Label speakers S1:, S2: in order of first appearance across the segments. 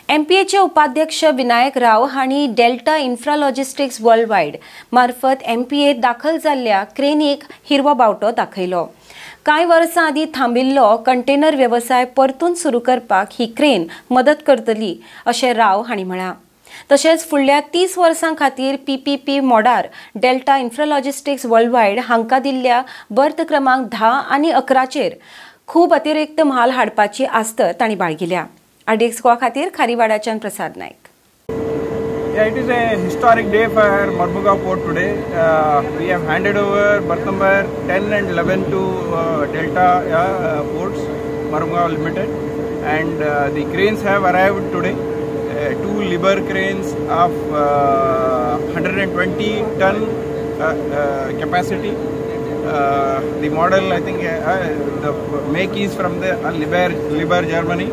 S1: MPAचे उपाध्यक्ष विनायक राव हांणी delta Infra Logistics world wide मार्फत MPA दाखल जाल्ल्या क्रेनीक हिरवो बावटो दाखयलो। कांय वर्सां आदीं थांबिल्लो कंटेनर वेवसाय परतून सुरू करपाक ही क्रेन मदत करतली अशें राव हांणी म्हळां। तशेंच फुडल्या 30 वर्सां खातीर PPP मोडार Delta Infra Logistics worldwide हांकां दिल्ल्या बर्थ क्रमांक 10 आनी 11 चेर खूब अतिरिक्त म्हाल हाडपाची आस्त तांणी बाळगिल्या। आरडीएक्स गोवा खातीर खारीवाड्याच्यान प्रसाद नायक।
S2: Yeah, it is a historic day for Mormugaon Port today. We have handed over berth number 10 and 11 to Delta Ports, Mormugaon Limited, and the cranes have arrived today. Two Liber cranes of 120 ton capacity. The model, I think, the make is from the Liber Germany.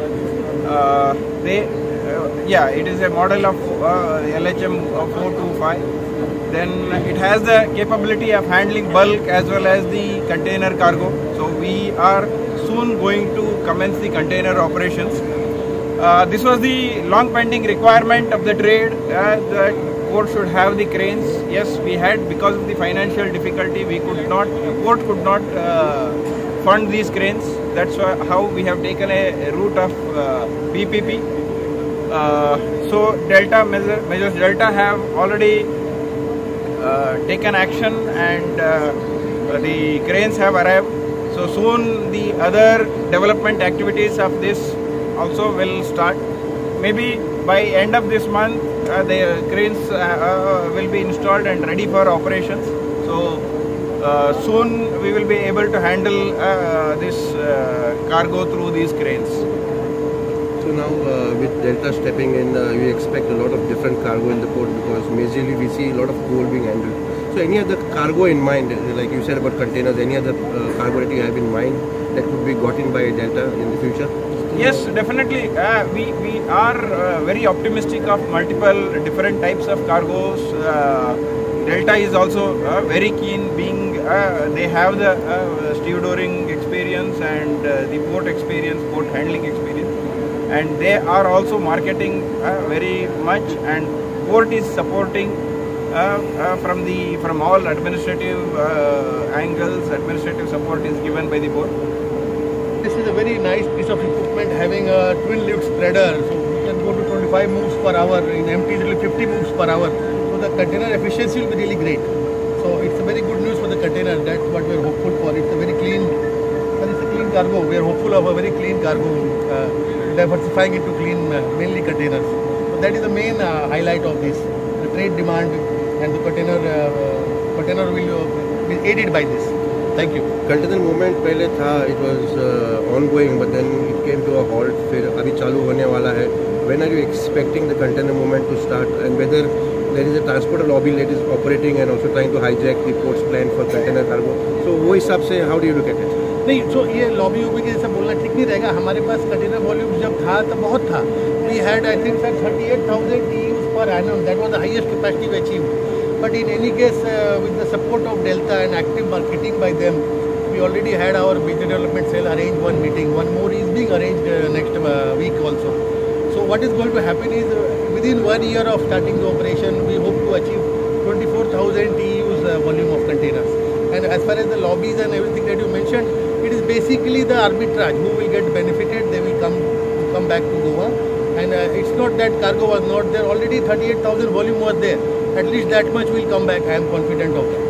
S2: It is a model of LHM 425. Then it has the capability of handling bulk as well as the container cargo. So we are soon going to commence the container operations. This was the long pending requirement of the trade that port should have the cranes. Yes, we had, because of the financial difficulty, port could not fund these cranes. That's how we have taken a route of PPP. So Majors Delta have already taken action, and the cranes have arrived. So soon the other development activities of this also will start. Maybe by end of this month the cranes will be installed and ready for operations. So soon we will be able to handle this cargo through these cranes.
S3: So now with Delta stepping in, we expect a lot of different cargo in the port, because majorly we see a lot of coal being handled. So any other cargo in mind, like you said about containers, any other cargo that you have in mind that could be got in by Delta in the future?
S2: Yes, definitely. We are very optimistic of multiple different types of cargos. Delta is also very keen, being they have the stevedoring experience and the port experience, port handling experience, and they are also marketing very much, and port is supporting from all administrative angles. Administrative support is given by the port.
S4: This is a very nice piece of equipment, having a twin lift spreader, so we can go to 25 moves per hour. In empty it will be 50 moves per hour. So the container efficiency will be really great. So it's a very good news for the container. That's what we are hopeful for. It's a very clean, and it's a clean cargo. We are hopeful of a very clean cargo, diversifying into clean, mainly containers. So that is the main highlight of this. The trade demand and the container will be aided by this. Thank you.
S3: Container movement पहले था, it was ongoing, but then it came to a halt. फिर अभी चालू होने वाला है. When are you expecting the container movement to start, and whether there is a transporter lobby that is operating and also trying to hijack the port's plan for container cargo? So वो हिसाब से how do you look at it?
S4: नहीं, तो ये lobby वॉबी के जैसा बोलना ठीक नहीं रहेगा। हमारे पास कंटेनर वॉल्यूम जब था तो बहुत था। We had, I think, 38,000 TEUs per annum. That was the highest capacity we achieved. But in any case, with the support of Delta and active marketing by them, we already had our business development cell arrange one meeting. One more is being arranged next week also. So what is going to happen is, within 1 year of starting the operation, we hope to achieve 24,000 TEUs volume of containers. And as far as the lobbies and everything that you mentioned, it is basically the arbitrage. Who will get benefited, they will come back to Goa. And it's not that cargo was not there. Already 38,000 volume was there. At least that much will come back. I am confident of that.